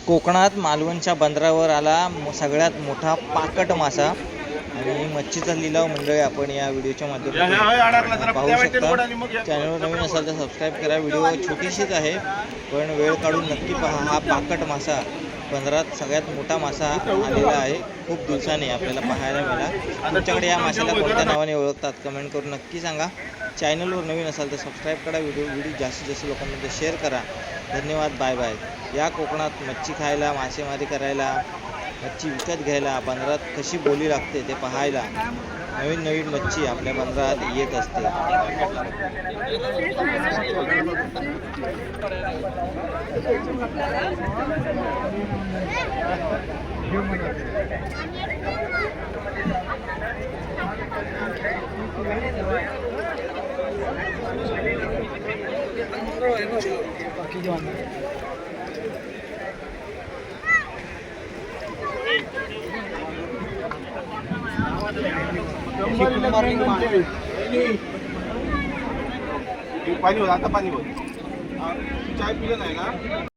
कोकणात मालवणच्या बंदरावर आला सगळ्यात मोठा पाकट मासा आणि मच्छीचा लिलाव मंडळी आपण या व्हिडिओच्या माध्यमातून पाहू शकता। चॅनलवर नवीन असाल तर सबस्क्राईब करा। व्हिडिओ छोटीशीच आहे पण वेळ काढून नक्की पहा। हा पाकट मासा बंदरात सगळ्यात मोठा मासा आलेला आहे। खूप दिवसांनी आपल्याला पाहायला मिळाला। तुमच्याकडे या माशाला कोणत्या नावाने ओळखतात कमेंट करून नक्की सांगा। चॅनलवर नवीन असाल तर सबस्क्राईब करा। व्हिडिओ जास्तीत जास्त लोकांमध्ये शेअर करा। धन्यवाद, बाय बाय। या कोकणात मच्छी खायला, मासेमारी करायला, मच्छी विकत घ्यायला, बंदरात कशी बोली लागते ते पाहायला नवीन नवीन मच्छी आपल्या बंदरात येत असते। पाणी होत आता पाणी होत चाय पिलं नाही ना।